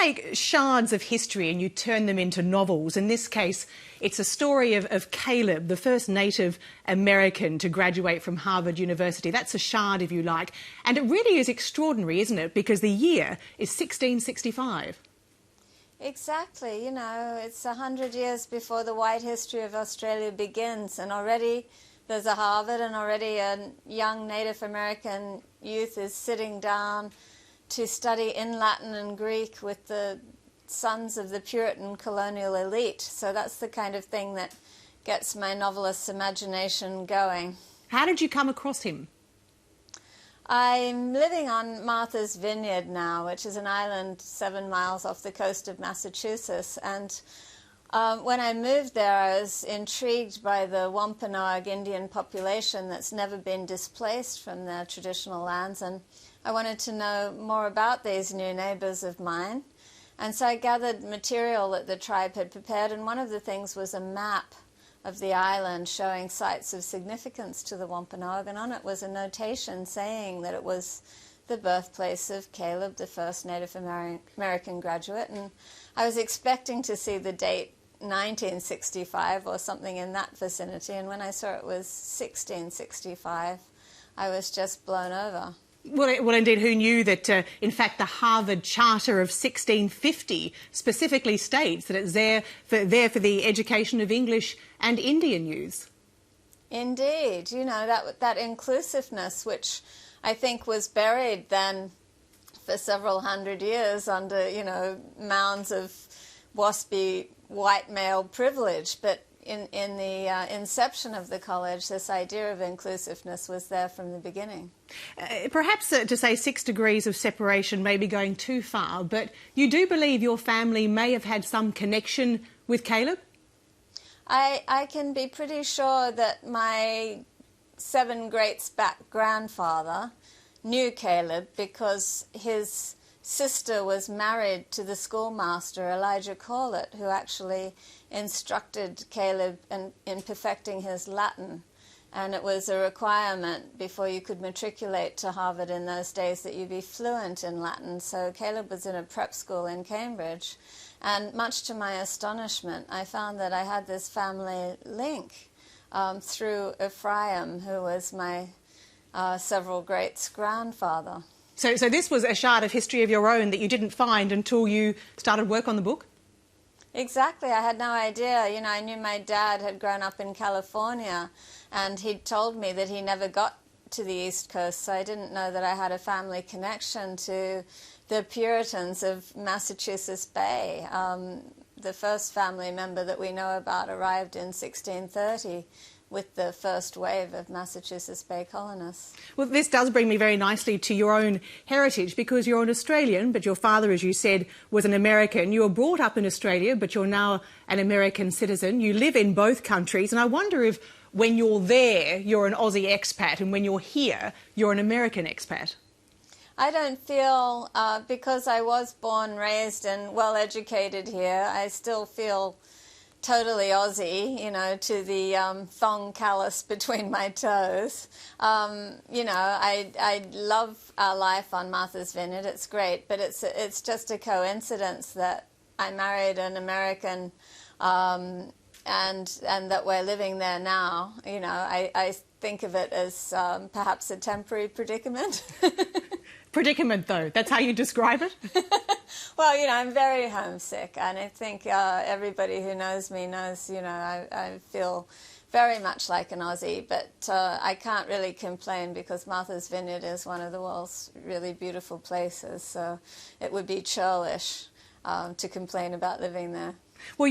take shards of history and you turn them into novels. In this case, it's a story of Caleb, the first Native American to graduate from Harvard University. That's a shard, if you like. And it really is extraordinary, isn't it? Because the year is 1665. Exactly. You know, it's 100 years before the white history of Australia begins, and already there's a Harvard, and already a young Native American youth is sitting down to study in Latin and Greek with the sons of the Puritan colonial elite. So that's the kind of thing that gets my novelist's imagination going. How did you come across him? I'm living on Martha's Vineyard now, which is an island 7 miles off the coast of Massachusetts. And when I moved there, I was intrigued by the Wampanoag Indian population that's never been displaced from their traditional lands. And I wanted to know more about these new neighbors of mine. And so I gathered material that the tribe had prepared, and one of the things was a map of the island showing sites of significance to the Wampanoag, and on it was a notation saying that it was the birthplace of Caleb, the first Native American graduate. And I was expecting to see the date 1965 or something in that vicinity, and when I saw it was 1665, I was just blown over. Well, indeed, who knew that, in fact, the Harvard Charter of 1650 specifically states that it's there for the education of English and Indian youths? Indeed. You know, that inclusiveness, which I think was buried then for several hundred years under, you know, mounds of waspy white male privilege. But in the inception of the college, this idea of inclusiveness was there from the beginning. Perhaps to say 6 degrees of separation may be going too far, but you do believe your family may have had some connection with Caleb? I can be pretty sure that my 7 greats back grandfather knew Caleb because his sister was married to the schoolmaster Elijah Corlett, who actually instructed Caleb in perfecting his Latin. And it was a requirement before you could matriculate to Harvard in those days that you be fluent in Latin. So Caleb was in a prep school in Cambridge. And much to my astonishment, I found that I had this family link through Ephraim, who was my several greats grandfather. So this was a shard of history of your own that you didn't find until you started work on the book? Exactly. I had no idea. You know, I knew my dad had grown up in California, and he'd told me that he never got to the East Coast, so I didn't know that I had a family connection to the Puritans of Massachusetts Bay. The first family member that we know about arrived in 1630 with the first wave of Massachusetts Bay colonists. Well, this does bring me very nicely to your own heritage, because you're an Australian, but your father, as you said, was an American. You were brought up in Australia, but you're now an American citizen. You live in both countries, and I wonder if when you're there, you're an Aussie expat, and when you're here, you're an American expat. I don't feel, because I was born, raised, and well-educated here, I still feel totally Aussie, you know, to the thong callus between my toes. You know, I love our life on Martha's Vineyard. It's great, but it's just a coincidence that I married an American and that we're living there now. You know, I think of it as perhaps a temporary predicament. Predicament, though, that's how you describe it? Well, you know, I'm very homesick, and I think everybody who knows me knows, you know, I feel very much like an Aussie, but I can't really complain because Martha's Vineyard is one of the world's really beautiful places, so it would be churlish to complain about living there. Well,